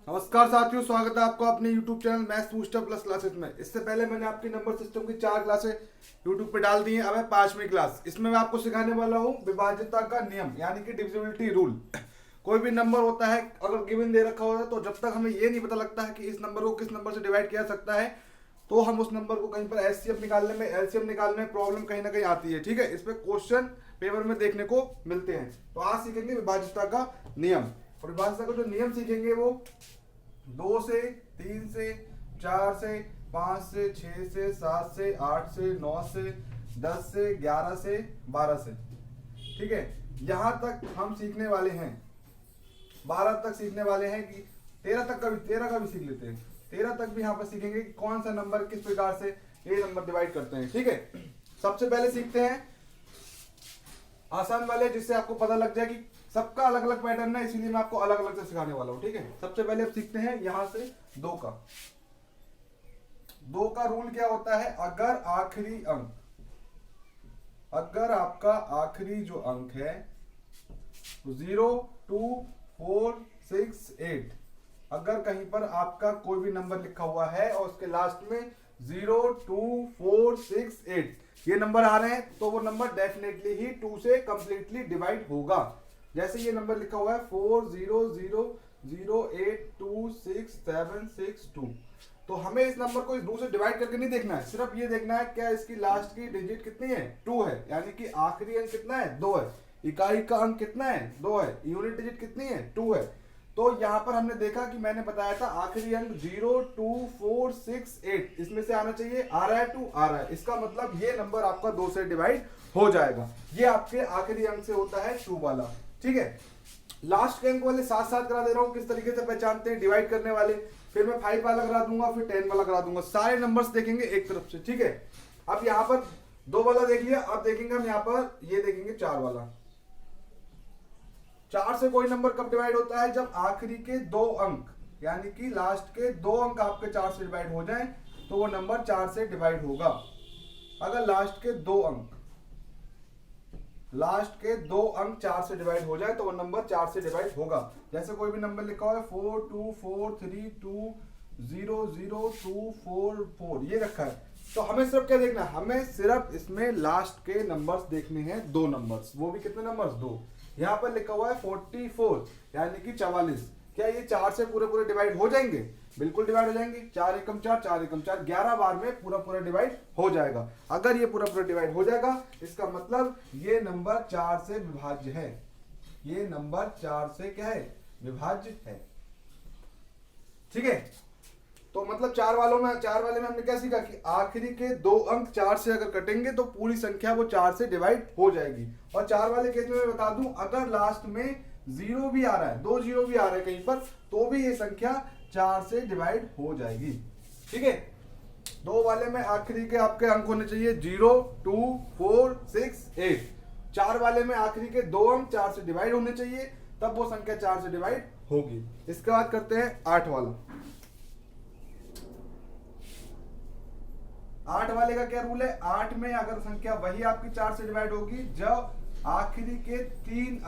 नमस्कार साथियों, स्वागत है आपको अपने YouTube channel maths booster plus classes में। इससे पहले मैंने आपकी नंबर सिस्टम की 4 क्लासें YouTube पे डाल दी हैं। अब है 5वीं क्लास। इसमें मैं आपको सिखाने वाला हूँ विभाज्यता का नियम यानी कि डिविजिबिलिटी रूल। कोई भी नंबर होता है, अगर गिवन दे रखा होता है तो जब तक हमें ये नहीं पता लगता है कि इस नंबर को किस नंबर से डिवाइड किया जा सकता है, तो हम उस नंबर को कहीं पर एचसीएफ निकालने में, एलसीएम निकालने में प्रॉब्लम कहीं ना कहीं आती है। ठीक है, इस पे क्वेश्चन पेपर में देखने को मिलते हैं। तो आज सीखेंगे विभाज्यता का नियम। और विभाज्यता का जो नियम सीखेंगे वो 2 से, 3 से, 4 से, 5 से, 6 से, 7 से, 8 से, 9 से, 10 से, 11 से, 12 से। ठीक है, यहां तक हम सीखने वाले हैं। 12 तक सीखने वाले हैं कि 13 का भी सीख लेते हैं। 13 तक भी यहाँ पर सीखेंगे कि कौन सा नंबर किस प्रकार से ये नंबर डिवाइड करते हैं। ठीक है, सबसे पहले सीखते हैं आसान वाले, जिससे आपको पता लग जाए कि सबका अलग अलग पैटर्न है, इसीलिए मैं आपको अलग अलग से सिखाने वाला हूं। ठीक है, सबसे पहले अब सीखते हैं यहां से 2 का। 2 का रूल क्या होता है? अगर आपका आखिरी जो अंक है 0, 2, 4, 6, 8, अगर कहीं पर आपका कोई भी नंबर लिखा हुआ है और उसके लास्ट में 0, 2, 4, 6, 8 ये नंबर आ रहे हैं, तो वो नंबर डेफिनेटली ही 2 से कंप्लीटली डिवाइड होगा। जैसे ये नंबर लिखा हुआ है 4, 0, 0, 0, 8, 2, 6, 7, 6, 2, तो हमें इस नंबर को इस 2 से डिवाइड करके नहीं देखना है, सिर्फ ये देखना है क्या इसकी लास्ट की डिजिट कितनी है? 2 है, यानी कि आखिरी अंक कितना है? 2 है। इकाई का अंक कितना है? 2 है। यूनिट डिजिट कितनी है? 2 है। तो यहां पर हमने देखा कि मैंने बताया था आखिरी अंक 0, 2, 4, 6, 8 इसमें से आना चाहिए। आ रहा है 2, आ रहा है, इसका मतलब ये नंबर आपका 2 से डिवाइड हो जाएगा। ये आपके आखिरी अंक से होता है 2 वाला। ठीक है, लास्ट के अंक वाले साथ साथ करा दे रहा हूं, किस तरीके से पहचानते हैं डिवाइड करने वाले। फिर मैं 5 वाला करा दूंगा, फिर 10 वाला करा दूंगा। सारे नंबर्स देखेंगे एक तरफ से। ठीक है, अब यहां पर 2 वाला देख लिया, अब देखेंगे हम यहां पर ये देखेंगे 4 वाला। 4 से कोई नंबर कब डिवाइड होता है? जब आखिरी के 2 अंक यानी कि लास्ट के 2 अंक आपके 4 से डिवाइड हो जाएं, तो वो नंबर 4 से डिवाइड होगा। अगर लास्ट के 2 अंक 4 से डिवाइड हो जाए तो वो नंबर 4 से डिवाइड होगा। जैसे कोई भी नंबर लिखा हुआ है 4, 2, 4, 3, 2, 0, 0, 2, 4, 4 ये रखा है, तो हमें सिर्फ क्या देखना है? हमें सिर्फ इसमें लास्ट के नंबर्स देखने हैं, 2 नंबर्स। वो भी कितने नंबर्स? 2। यहाँ पर लिखा हुआ है 44 यानी कि 44। क्या ये 4 से पूरे पूरे डिवाइड हो जाएंगे? बिल्कुल डिवाइड हो जाएंगे। 4 एकम 4, 4 एकम 4, 11 बार में पूरा पूरा डिवाइड हो जाएगा। अगर ये पूरा पूरा डिवाइड हो जाएगा, इसका मतलब ये नंबर 4 से विभाज्य है। ये नंबर 4 से क्या है? विभाज्य है। ठीक है, तो मतलब 4 वाले में हमने क्या सीखा कि आखिरी के 2 अंक 4 से अगर कटेंगे तो पूरी संख्या वो 4 से डिवाइड हो जाएगी। और 4 वाले केस में मैं बता दूं, अगर लास्ट में 0 भी आ रहा है, 2 0 भी आ रहे हैं कहीं पर, तो भी ये संख्या 4 से डिवाइड हो जाएगी। ठीक है, 2 वाले में आखिरी के आपके अंक होने चाहिए 0, 2, 4, 6, 8। 4 वाले में आखिरी के 2 अंक 4 से डिवाइड होने चाहिए, तब वो संख्या 4 से डिवाइड होगी। इसके बाद करते हैं 8 वाला। 8 वाले का क्या रूल है? 8 में अगर संख्या वही आपकी 4 से डिवाइड होगी जब आखिरी के 3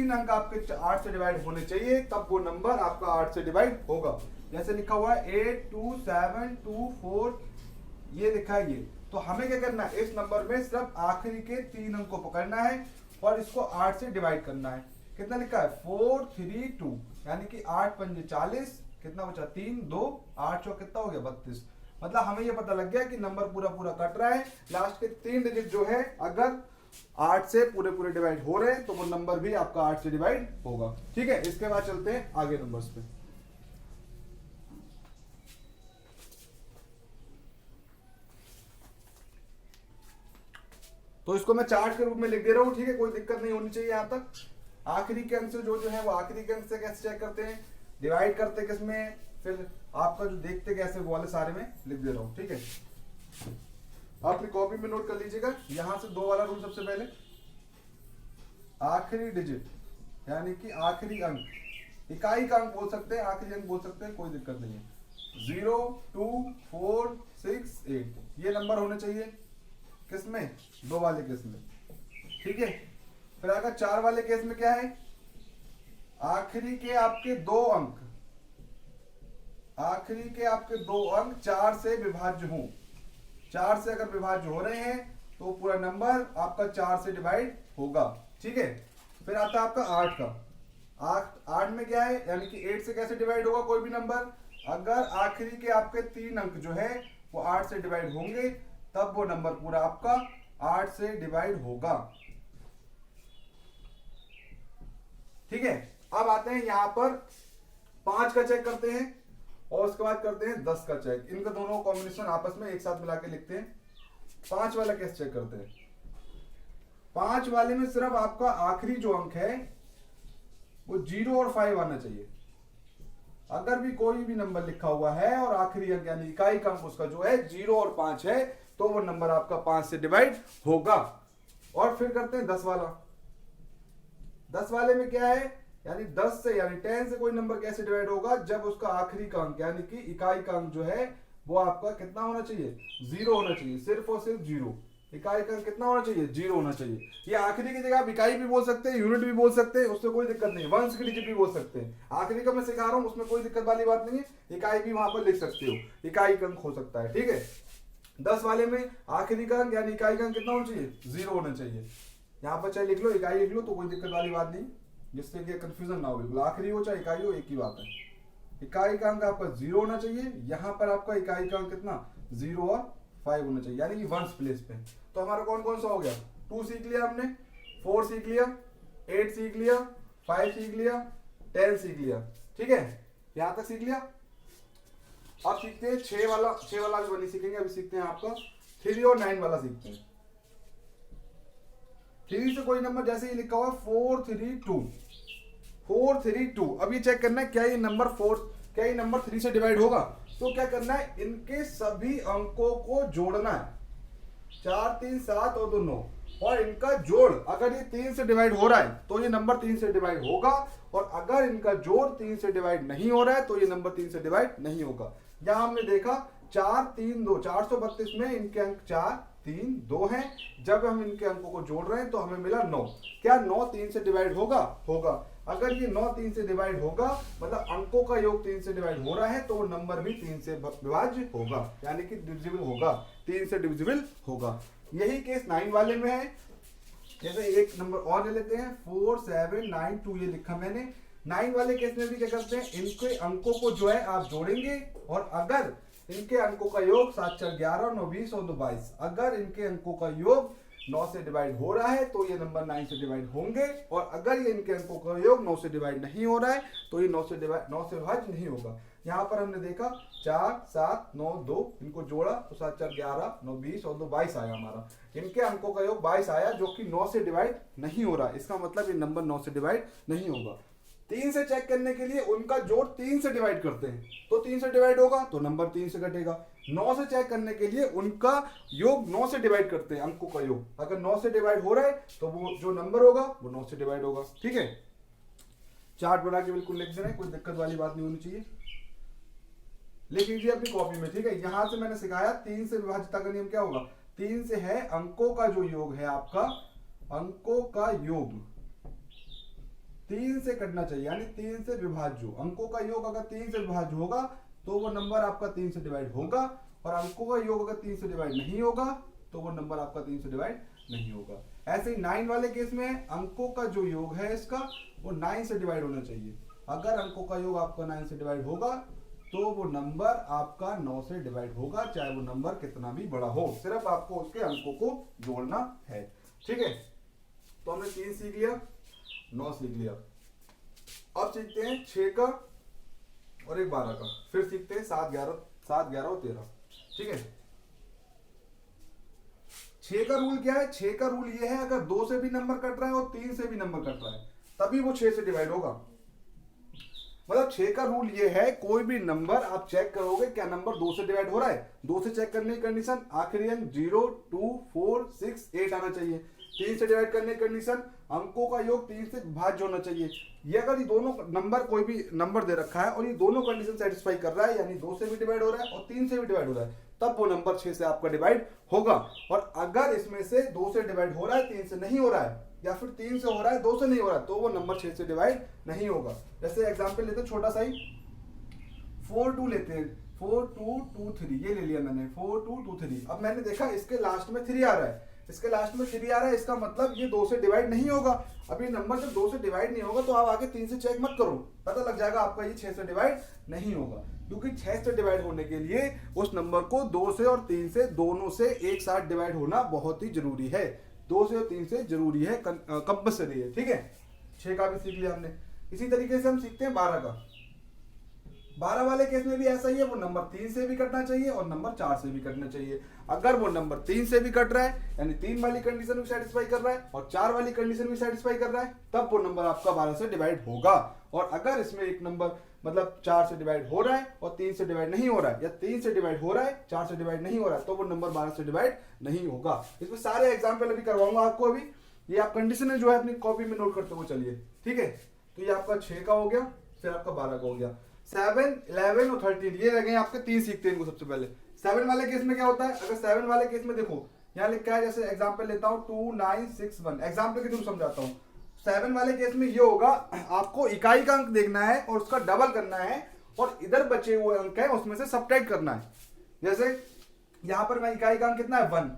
अंक आपके 8 से डिवाइड होने चाहिए, तब वो नंबर आपका 8 से डिवाइड होगा। जैसे लिखा हुआ है 8, 2, 7, 2, 4 ये लिखा है ये। तो हमें क्या करना है? इस नंबर में सिर्फ आखिरी के 3 अंक को पकड़ना है और इसको 8 से डिवाइड करना है। कितना लिखा है? 4, 3, 2 यानी कि 8 पंजे 40, कितना बचा? 3, 2, 8 चौक कितना हो गया? 32। मतलब हमें ये पता लग गया कि नंबर पूरा पूरा कट रहा है। लास्ट के 3 डिजिट जो है अगर 8 से पूरे पूरे डिवाइड हो रहे हैं तो वो नंबर भी आपका 8 से डिवाइड होगा। ठीक है, इसके बाद चलते हैं आगे नंबर्स पे। तो इसको मैं चार्ट के रूप में लिख दे रहा हूं। ठीक है, कोई दिक्कत नहीं होनी चाहिए यहां तक। आखिरी के अंक से जो है वो आखिरी के अंक से कैसे चेक करते हैं, डिवाइड करते किसमें, फिर आपका जो देखते कैसे वो वाले सारे में लिख दे रहा हूं। ठीक है, अपनी कॉपी में नोट कर लीजिएगा। यहां से 2 वाला रूल सबसे पहले, आखिरी डिजिट यानी कि आखिरी अंक, इकाई का अंक बोल सकते हैं, आखिरी अंक बोल सकते हैं, कोई दिक्कत नहीं है। 0, 2, 4, 6, 8 ये नंबर होने चाहिए किसमें? 2 वाले केस में। ठीक है, फिर अगर 4 वाले केस में क्या है? आखिरी के आपके दो अंक, आखिरी के आपके दो अंक 4 से विभाज्य हों, 4 से अगर विभाज्य हो रहे हैं तो पूरा नंबर आपका 4 से डिवाइड होगा। ठीक है, फिर आता है आपका 8 का। 8 में क्या है, यानी कि 8 से कैसे डिवाइड होगा कोई भी नंबर, अगर आखिरी के आपके 3 अंक जो है वो 8 से डिवाइड होंगे तब वो नंबर पूरा आपका 8 से डिवाइड होगा। ठीक है, अब आते हैं यहां पर 5 का चेक करते हैं और उसके बाद करते हैं 10 का चेक। इनका दोनों कॉम्बिनेशन आपस में एक साथ मिला के लिखते हैं। 5 वाला कैसे चेक करते हैं, 5 वाले में सिर्फ आपका आखिरी जो अंक है वो 0 और 5 आना चाहिए। अगर भी कोई भी नंबर लिखा हुआ है और आखिरी अंक यानी इकाई का अंक उसका जो है 0 और 5 है तो वो नंबर आपका 5 से डिवाइड होगा। और फिर करते हैं 10 वाला। 10 वाले में क्या है, यानी 10 से यानी 10 से कोई नंबर कैसे डिवाइड होगा, जब उसका आखिरी का अंक यानी कि इकाई का अंक जो है वो आपका कितना होना चाहिए, 0 होना चाहिए, सिर्फ और सिर्फ 0। इकाई का अंक कितना होना चाहिए, 0 होना चाहिए। ये आखिरी की जगह आप इकाई भी बोल सकते हैं, यूनिट भी बोल सकते हैं, उससे कोई दिक्कत नहीं, वंश की डिजिट भी बोल सकते हैं। आखिरी का मैं सिखा रहा हूं, उसमें कोई दिक्कत वाली बात नहीं है, इकाई भी वहां पर लिख सकते हो, इकाई का अंक हो सकता है। ठीक है, 10 वाले में आखिरी का अंक यानी इकाई का अंक कितना होना चाहिए, 0 होना चाहिए। यहाँ पर चाहे लिख लो इकाई लिख लो तो कोई दिक्कत वाली बात नहीं, जिससे कि कंफ्यूजन ना हो, बिल्कुल आखिरी हो चाहे इकाई हो एक ही बात है। इकाई का अंक आपका 0 होना चाहिए, यहाँ पर आपका इकाई का अंक कितना 0 और 5 होना चाहिए, यानी कि वंस प्लेस पे। तो हमारा कौन कौन सा हो गया, 2 सीख लिया हमने, 4 सीख लिया, 8 सीख लिया, 5 सीख लिया, 10 सीख लिया। ठीक है, यहां तक सीख लिया। अब सीखते हैं 6 वाला। 6 वाला भी नहीं सीखेंगे, अभी सीखते हैं आपका 3 और 9 वाला सीखते हैं। 3 से कोई नंबर जैसे ही लिखा हुआ 432, 432। अब ये चेक करना है क्या ये नंबर 4 क्या ये नंबर 3 से डिवाइड होगा। तो क्या करना है, इनके सभी अंकों को जोड़ना है, 4 3 7 और 2 9, और इनका जोड़ अगर ये 3 से डिवाइड हो रहा है तो ये नंबर 3 से डिवाइड होगा, और अगर इनका जोड़ 3 से डिवाइड नहीं हो रहा है तो ये नंबर 3 से डिवाइड नहीं होगा। यहां हमने देखा 4 3 2, 432 में इनके अंक 4 3 2 हैं। जब हम इनके अंकों को जोड़ रहे हैं तो हमें मिला 9। क्या 9 3 से डिवाइड होगा, होगा। अगर ये 9 3 से डिवाइड होगा मतलब अंकों का योग 3 से डिवाइड हो रहा है तो वो नंबर भी 3 से विभाज्य होगा, यानी कि डिविजिबल होगा, 3 से डिविजिबल होगा। यही केस 9 वाले में है। जैसे एक नंबर और ले लेते हैं 4 7 9 2, ये लिखा मैंने। 9 वाले केस में भी क्या करते हैं, इनके अंकों को जो है आप जोड़ेंगे, और अगर इनके अंकों का योग 7 4 11 9 20 और 2 22, अगर इनके अंकों का योग 9 से डिवाइड हो रहा है तो ये नंबर 9 से डिवाइड होंगे, और अगर ये इनके अंकों का योग 9 से डिवाइड नहीं हो रहा है तो ये 9 से विभाज्य नहीं होगा। यहाँ पर हमने देखा 4 7 9 2, इनको जोड़ा तो 7 4 11 9 20 और 2 22 आया हमारा। इनके अंकों का योग 22 आया जो कि 9 से डिवाइड नहीं हो रहा है, इसका मतलब ये नंबर 9 से डिवाइड नहीं होगा। 3 से चेक करने के लिए उनका जोड़ 3 से डिवाइड करते हैं तो 3 से डिवाइड होगा तो नंबर 3 से घटेगा। 9 से चेक करने के लिए उनका योग 9 से डिवाइड करते हैं, अंकों का योग अगर 9 से डिवाइड हो रहा है तो वो जो नंबर होगा वो 9 से डिवाइड होगा। ठीक है, चार्ट बना के बिल्कुल लिख देना, कोई दिक्कत वाली बात नहीं होनी चाहिए, लिख लीजिए अपनी कॉपी में। ठीक है, यहां से मैंने सिखाया 3 से विभाज्यता का नियम क्या होगा, 3 से है अंकों का जो योग है आपका, अंकों का योग 3 से कटना चाहिए, यानी 3 से विभाज्य। अंकों का योग अगर 3 से विभाज्य होगा तो वो नंबर आपका 3 से डिवाइड होगा, और अंकों का योग अगर 3 से डिवाइड नहीं होगा तो वो नंबर आपका 3 से डिवाइड नहीं होगा। ऐसे ही 9 वाले केस में अंकों का जो योग है इसका वो 9 से डिवाइड होना चाहिए। अगर अंकों का योग आपका 9 से डिवाइड होगा तो वो नंबर आपका 9 से डिवाइड होगा, चाहे वो नंबर कितना भी बड़ा हो, सिर्फ आपको उसके अंकों को जोड़ना है। ठीक है, तो हमने 3 सीख लिया, 9 सीख लिया। अब सीखते हैं 6 का और एक 12 का, फिर सीखते हैं 7 11 और 13। ठीक है, 6 का रूल क्या है, 6 का रूल ये है अगर 2 से भी नंबर कट रहा है और 3 से भी नंबर कट रहा है तभी वो 6 से डिवाइड होगा। मतलब 6 का रूल ये है, कोई भी नंबर आप चेक करोगे क्या नंबर 2 से डिवाइड हो रहा है, 2 से चेक करने की कंडीशन आखिरी अंक 0 2 4 6 8 आना चाहिए। 3 से डिवाइड करने की कंडीशन अंकों का योग 3 से विभाज्य होना चाहिए। ये अगर ये दोनों नंबर कोई भी नंबर दे रखा है और ये दोनों कंडीशन सेटिस्फाई कर रहा है, यानी 2 से भी डिवाइड हो रहा है और 3 से भी डिवाइड हो रहा है, तब वो नंबर 6 से आपका डिवाइड होगा। और अगर इसमें से 2 से डिवाइड हो रहा है 3 से नहीं हो रहा है, या फिर 3 से हो रहा है, 2 से नहीं हो रहा है, तो वो नंबर 6 से डिवाइड नहीं होगा। जैसे एग्जांपल लेते हैं छोटा सा ही, 4 2 लेते हैं, 4 2 2 3, ये ले लिया मैंने 4 2 2 3। अब मैंने देखा इसके लास्ट में 3 आ रहा है, इसके लास्ट में 3 आ रहा है, इसका मतलब ये 2 से डिवाइड नहीं होगा। अब ये नंबर जब 2 से डिवाइड नहीं होगा तो आप आगे 3 से चेक मत करो, पता लग जाएगा आपका ये 6 से डिवाइड नहीं होगा। क्योंकि 6 से डिवाइड होने के लिए उस नंबर को 2 से और 3 से दोनों से एक साथ डिवाइड होना बहुत ही जरूरी है। 2 से और 3 से जरूरी है, कंपल्सरी है, ठीक है। 6 का भी सीख लिया हमने। इसी तरीके से हम सीखते हैं 12 का। 12 वाले केस में भी ऐसा ही है, वो नंबर 3 से भी कटना चाहिए और नंबर 4 से भी कटना चाहिए। अगर वो नंबर 3 से भी कट रहा है, यानी 3 वाली कंडीशन भी सेटिस्फाई कर रहा है और 4 वाली कंडीशन भी सेटिस्फाई कर रहा है, तब वो नंबर आपका 12 से डिवाइड होगा। और अगर इसमें एक नंबर मतलब 4 से डिवाइड हो रहा है और 3 से डिवाइड नहीं हो रहा है, या 3 से डिवाइड हो रहा है 4 से डिवाइड नहीं हो रहा है, तो वो नंबर 12 से डिवाइड नहीं होगा। इसमें सारे एग्जाम्पल अभी करवाऊंगा आपको। अभी ये आप कंडीशन जो है अपनी कॉपी में नोट करते हुए चलिए, ठीक है। तो ये आपका 6 का हो गया, फिर आपका 12 का हो गया। 7 11 और 13 ये लगे आपके 3 सीखते हैं इनको। सबसे पहले 7 वाले केस में क्या होता है, अगर 7 वाले केस में देखो यहाँ लिखा है, जैसे एग्जांपल लेता हूँ 2 9 6 1, एग्जांपल के थ्रू समझाता हूँ। 7 वाले केस में ये होगा, आपको इकाई का अंक देखना है और उसका डबल करना है और इधर बचे हुए अंक है उसमें से सब्ट्रैक्ट करना है। जैसे यहाँ पर मैं इकाई का अंक कितना है 1,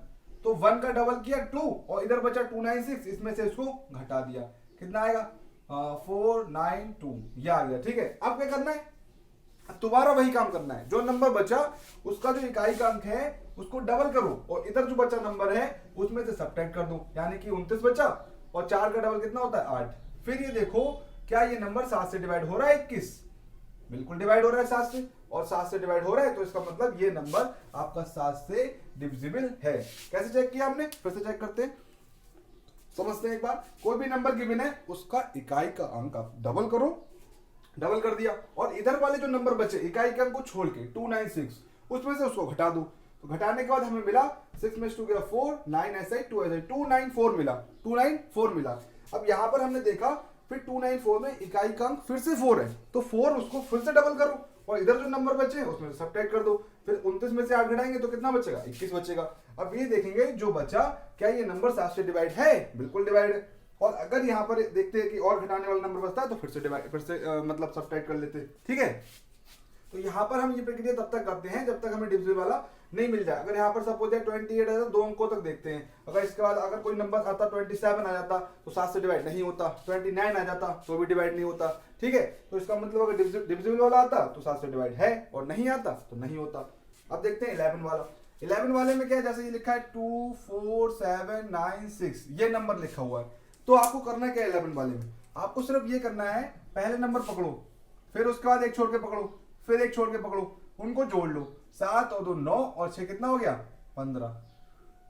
तो 1 का डबल किया 2 और इधर बचा 296, इसमें से इसको घटा दिया, कितना आएगा 492, ये आ गया, ठीक है। अब क्या करना है, दोबारा वही काम करना है, जो नंबर बचा उसका जो इकाई का अंक है उसको डबल करो और इधर जो बचा नंबर है उसमें से सब्ट्रैक्ट कर दो, यानी कि 29 बचा और 4 का डबल कितना होता है 8। फिर ये देखो क्या ये नंबर 7 से डिवाइड हो रहा है 21, बिल्कुल डिवाइड हो रहा है 7 से, और 7 से डिवाइड हो रहा है तो इसका मतलब ये नंबर आपका 7 से डिविजिबल है। कैसे चेक किया हमने, फिर से चेक करते हैं, समझते हैं एक बार। कोई भी नंबर गिवन है उसका इकाई का अंक आप डबल करो, डबल कर दिया, और इधर वाले जो नंबर बचे इकाई के अंक को छोड़ के 296, उसमें से उसको घटा दो। तो घटाने के बाद हमें मिला 6 में 2 गया 4, 9 ऐसा ही 2 ऐसा ही 294 मिला, 294 मिला। अब यहाँ पर हमने देखा फिर 294 में इकाई का अंक फिर से 4 है, तो 4 उसको फिर से डबल करो और इधर जो नंबर बचे उसमें से सब्ट्रैक्ट कर दो। फिर 29 में से 8 घटाएंगे तो कितना बचेगा 21 बचेगा। अब ये देखेंगे जो बचा क्या ये नंबर 7 से डिवाइड है, बिल्कुल डिवाइड है। और अगर यहाँ पर देखते हैं कि और घटाने वाला नंबर बचता है तो फिर से डिवाइड, फिर से मतलब सब्ट्रैक्ट कर लेते हैं, ठीक है। तो यहाँ पर हम ये प्रक्रिया तब तक करते हैं जब तक हमें डिविजिबल वाला नहीं मिल जाए। अगर यहाँ पर सपोज 28 है तो 2 अंकों तक देखते हैं, अगर इसके बाद अगर कोई नंबर आता 27 आ जाता तो 7 से डिवाइड नहीं होता, 29 आ जाता तो भी डिवाइड नहीं होता, ठीक है। तो इसका मतलब अगर डिविजिबल वाला आता तो 7 से डिवाइड है और नहीं आता तो नहीं होता। अब देखते हैं 11 वाला। 11 वाले में क्या है, जैसे ये लिखा है 2 4 7 9 6 ये नंबर लिखा हुआ है, तो आपको करना क्या है 11 वाले में, आपको सिर्फ ये करना है पहले नंबर पकड़ो, फिर उसके बाद एक छोड़ के पकड़ो, फिर एक छोड़ के पकड़ो, उनको जोड़ लो, 7 और 2 9 और 6 कितना हो गया 15।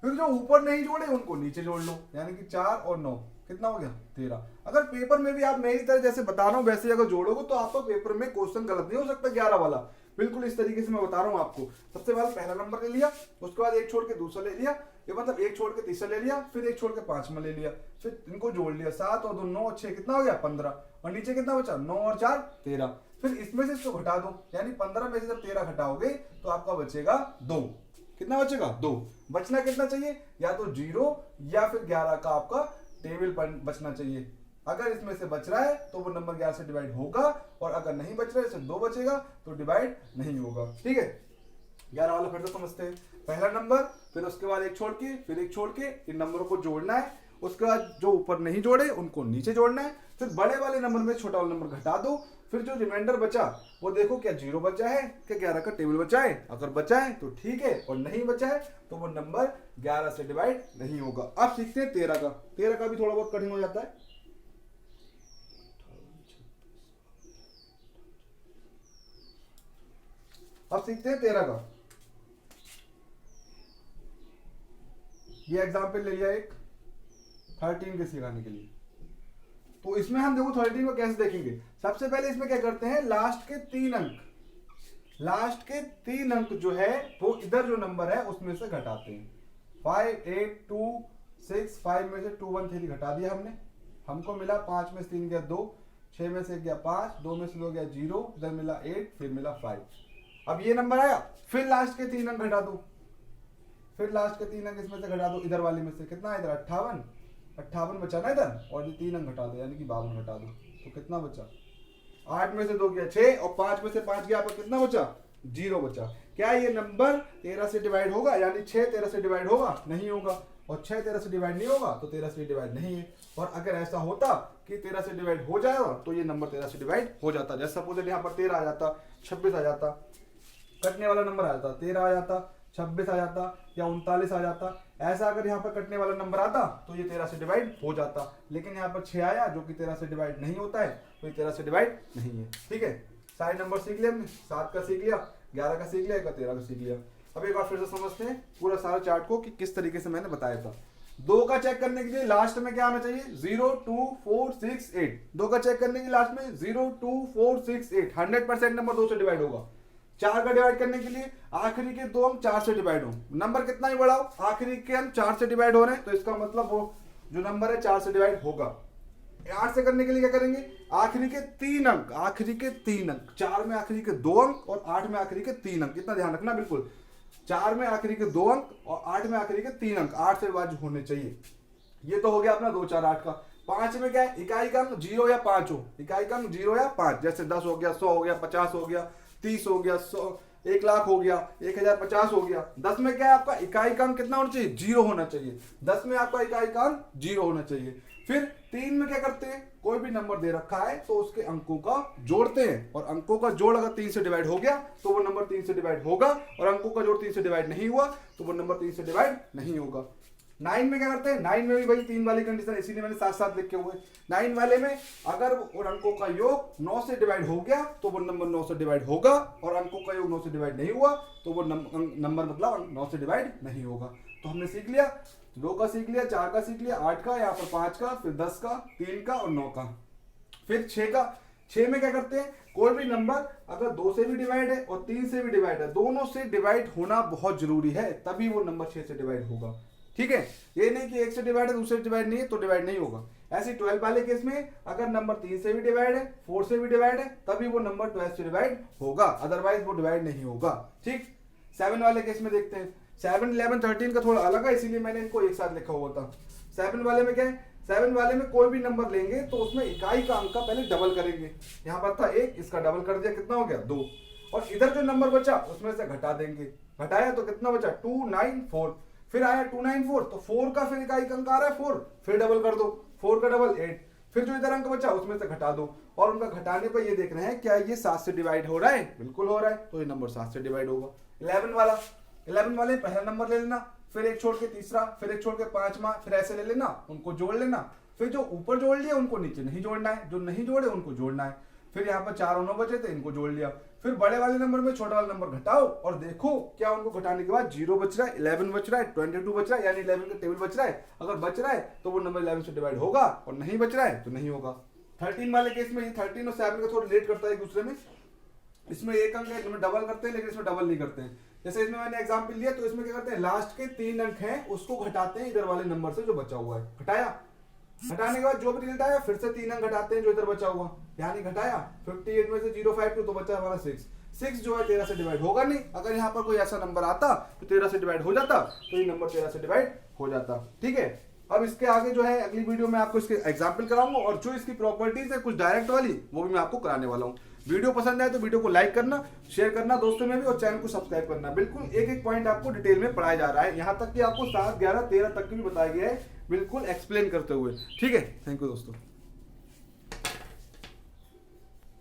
फिर जो ऊपर नहीं जोड़े उनको नीचे जोड़ लो, यानी कि 4 और 9 कितना हो गया 13। अगर पेपर में भी आप मेरी तरह जैसे बता रहा हूं वैसे अगर जोड़ोगे तो आपका पेपर में क्वेश्चन गलत नहीं हो सकता 11 वाला, बिल्कुल इस तरीके से मैं बता रहा हूं आपको। सबसे पहले पहला नंबर ले लिया, उसके बाद एक छोड़ के दूसरा ले लिया, ये मतलब एक छोड़ के तीसरा ले लिया, फिर एक छोड़ के 5वां ले लिया, फिर इनको जोड़ लिया, 7 और 2 9 और 6 कितना हो गया 15 और नीचे कितना बचा 9 और 4 13। फिर इसमें से इसको घटा दो, यानी 15 में से जब 13 घटाओगे तो आपका बचेगा 2, कितना बचेगा 2। बचना कितना चाहिए, या तो 0 या फिर 11 का आपका टेबल पर बचना चाहिए। अगर इसमें से बच रहा है तो वो नंबर 11 से डिवाइड होगा, और अगर नहीं बच रहा है इससे 2 बचेगा तो डिवाइड नहीं होगा, ठीक है। 11 वाला फिर से समझते हैं, पहला नंबर फिर उसके बाद एक छोड़ के फिर एक छोड़ के इन नंबरों को जोड़ना है, उसके बाद जो ऊपर नहीं जोड़े उनको नीचे जोड़ना है, फिर बड़े वाले नंबर में छोटा वाला नंबर घटा दो, फिर जो रिमाइंडर बचा वो देखो क्या 0 बचा है क्या 11 का टेबल बचा है, अगर बचा है तो ठीक है और नहीं बचा है तो वो नंबर 11 से डिवाइड नहीं होगा। अब सीखते हैं 13 का। 13 का भी थोड़ा बहुत कठिन हो जाता है। अब सीखते हैं 13 का। ये एग्जाम्पल ले लिया एक 13 के सिखाने के लिए। तो इसमें हम देखो 13 को कैसे देखेंगे। सबसे पहले इसमें क्या करते हैं, लास्ट के 3 अंक जो है वो इधर जो नंबर है उसमें से घटाते हैं। 5 8 2 6 5 में से 2 1 3 घटा दिया हमने, हमको मिला 5 में से 3 गया 2, 6 में से गया 5, 2 में से 2 गया 0, इधर मिला 8, फिर मिला 5। अब ये नंबर आया, फिर लास्ट के 3 अंक घटा दो, फिर लास्ट के 3 अंक इसमें से घटा दो, इधर वाले में से कितना है इधर 58 58 बचा ना इधर, और ये 3 अंक घटा दो यानी कि 52 घटा दो, तो कितना बचा? 8 में से 2 गया 6 और 5 में से 5 गया, आपका कितना बचा? 0 बचा। क्या ये नंबर 13 से डिवाइड होगा? यानी 6 13 से डिवाइड होगा? नहीं होगा। और 6 13 से डिवाइड नहीं होगा तो 13 से डिवाइड नहीं है। और अगर ऐसा होता कि 13 से डिवाइड हो जाएगा तो ये नंबर 13 से डिवाइड हो जाता। जैसे सपोज यहाँ पर 13 आ जाता, 26 आ जाता, कटने वाला नंबर आ जाता, 13 आ जाता, 26 आ जाता या 39 आ जाता। ऐसा अगर यहाँ पर कटने वाला नंबर आता तो ये 13 से डिवाइड हो जाता। लेकिन यहाँ पर 6 आया जो कि 13 से डिवाइड नहीं होता है, तो ये 13 से डिवाइड नहीं है। ठीक है, सारे नंबर सीख लिया हमने, 7 का सीख लिया, 11 का सीख लिया, 13 का सीख लिया। अब एक बार फिर से समझते हैं पूरा सारा चार्ट को कि किस तरीके से मैंने बताया था। 2 का चेक करने के लिए लास्ट में क्या आना चाहिए? 0 2 4 6 8। 2 का चेक करने के लिए लास्ट में 0 2 4 6 8। 100% नंबर 2 से डिवाइड होगा। 4 का डिवाइड करने के लिए आखिरी के 2 अंक 4 से डिवाइड हो। नंबर कितना ही बढ़ाओ, आखिरी के अंक 4 से डिवाइड हो रहे हैं, तो इसका मतलब वो जो नंबर है 4 से डिवाइड होगा। 8 से करने के लिए क्या करेंगे? आखिरी के 3 अंक, आखिरी के 3 अंक, 4 में आखिरी के 2 अंक और 8 में आखिरी के 3 अंक। इतना ध्यान रखना बिल्कुल, 4 में आखिरी के 2 अंक और 8 में आखिरी के 3 अंक 8 से विभाज्य होने चाहिए। ये तो हो गया अपना 2 4 8 का। 5 में क्या है? इकाई का अंक 0 या 5 हो। इकाई का अंक 0 या 5, जैसे 10 हो गया, 100 हो गया, 50 हो गया, 30 हो गया, 100 1 लाख हो गया, 1050 हो गया। 10 में क्या है? आपका इकाई का अंक कितना होना चाहिए? 0 होना चाहिए। 10 में आपका इकाई का अंक 0 होना चाहिए। फिर 3 में क्या करते हैं? कोई भी नंबर दे रखा है तो उसके अंकों का जोड़ते हैं, और अंकों का जोड़ अगर 3 से डिवाइड हो गया तो वो नंबर 3 से डिवाइड होगा, और अंकों का जोड़ 3 से डिवाइड नहीं हुआ तो वो नंबर 3 से डिवाइड नहीं होगा। 9 में क्या करते हैं? 9 में भी भाई 3 वाली कंडीशन, इसीलिए मैंने साथ साथ लिखे हुए। 9 वाले में अगर और अंकों का योग 9 से डिवाइड हो गया तो वो नंबर 9 से डिवाइड होगा, और अंकों का योग 9 से डिवाइड नहीं हुआ तो वो नंबर मतलब 9 से डिवाइड नहीं होगा। तो हमने सीख लिया, 2 का सीख लिया, 4 का सीख लिया, 8 का, यहाँ पर 5 का, फिर 10 का, 3 का और 9 का। फिर 6 का। 6 में क्या करते हैं? कोई भी नंबर अगर 2 से भी डिवाइड है और 3 से भी डिवाइड है, दोनों से डिवाइड होना बहुत जरूरी है, तभी वो नंबर 6 से डिवाइड होगा। ठीक है, ये नहीं कि 1 से डिवाइड है, दूसरे से डिवाइड नहीं है तो डिवाइड नहीं होगा। ऐसे 12 वाले केस में अगर नंबर 3 से भी डिवाइड है, 4 से भी डिवाइड है, तभी वो नंबर 12 से डिवाइड होगा, अदरवाइज वो डिवाइड नहीं होगा। ठीक, 7 वाले केस में देखते हैं। 7 11 13 का थोड़ा अलग है, इसीलिए मैंने इनको एक साथ लिखा हुआ था। 7 वाले में क्या है? 7 वाले में कोई भी नंबर लेंगे तो उसमें इकाई का अंक का पहले डबल करेंगे। यहाँ पर था 1, इसका डबल कर दिया, कितना हो गया? 2। और इधर जो नंबर बचा उसमें से घटा देंगे, घटाया तो कितना बचा? 294। फिर आया 294, तो 4 का फिर इकाई का अंक आ रहा है 4, फिर डबल कर दो, 4 का डबल 8। फिर जो इधर अंक बचा उसमें से घटा दो, और उनका घटाने पर ये देख रहे हैं क्या ये 7 से डिवाइड हो रहा है? बिल्कुल हो रहा है, तो ये नंबर 7 से डिवाइड होगा। 11 वाला, 11 वाले पहला नंबर ले लेना, फिर एक छोड़ के तीसरा, फिर एक छोड़ के 5वां, फिर ऐसे ले लेना, उनको जोड़ लेना। फिर जो ऊपर जोड़ लिया उनको नीचे नहीं जोड़ना है, जो नहीं जोड़े उनको जोड़ना है। फिर यहाँ पर 4 और 9 बचे थे, इनको जोड़ लिया। फिर बड़े वाले नंबर में छोटा वाला नंबर घटाओ और देखो क्या उनको घटाने के बाद 0 बच रहा है, 11 बच रहा है, 22 बच रहा है, यानी 11 का टेबल बच रहा है। अगर बच रहा है तो वो नंबर 11 से डिवाइड होगा, और नहीं बच रहा है तो नहीं होगा। 13 वाले केस में ये 13 और 7 का थोड़ा रिलेट करता है एक दूसरे में। इसमें एक अंक है जिसमें डबल करते हैं, लेकिन इसमें डबल नहीं करते हैं। जैसे इसमें मैंने एग्जांपल लिया, तो इसमें क्या करते हैं? लास्ट के 3 अंक हैं उसको घटाते हैं इधर वाले नंबर से जो बचा हुआ है। घटाया, घटाने के बाद जो भी रिजल्ट आया फिर से 3 अंक घटाते हैं जो इधर बचा हुआ, यानी घटाया 58 में से 052 तो बचा हमारा 6 जो है 13 से डिवाइड होगा नहीं। अगर यहाँ पर कोई ऐसा नंबर आता तो 13 से डिवाइड हो जाता, तो ये नंबर 13 से डिवाइड हो जाता। ठीक है, अब इसके आगे जो है अगली वीडियो में आपको इसके एग्जाम्पल कराऊंगा, और जो इसकी प्रॉपर्टीज है कुछ डायरेक्ट वाली वो भी मैं आपको कराने वाला हूँ। वीडियो पसंद आए तो वीडियो को लाइक करना, शेयर करना दोस्तों में भी, और चैनल को सब्सक्राइब करना। बिल्कुल एक एक पॉइंट आपको डिटेल में पढ़ाया जा रहा है, यहाँ तक कि आपको 7 11 13 तक की भी बताया गया है, बिल्कुल एक्सप्लेन करते हुए। ठीक है, थैंक यू दोस्तों।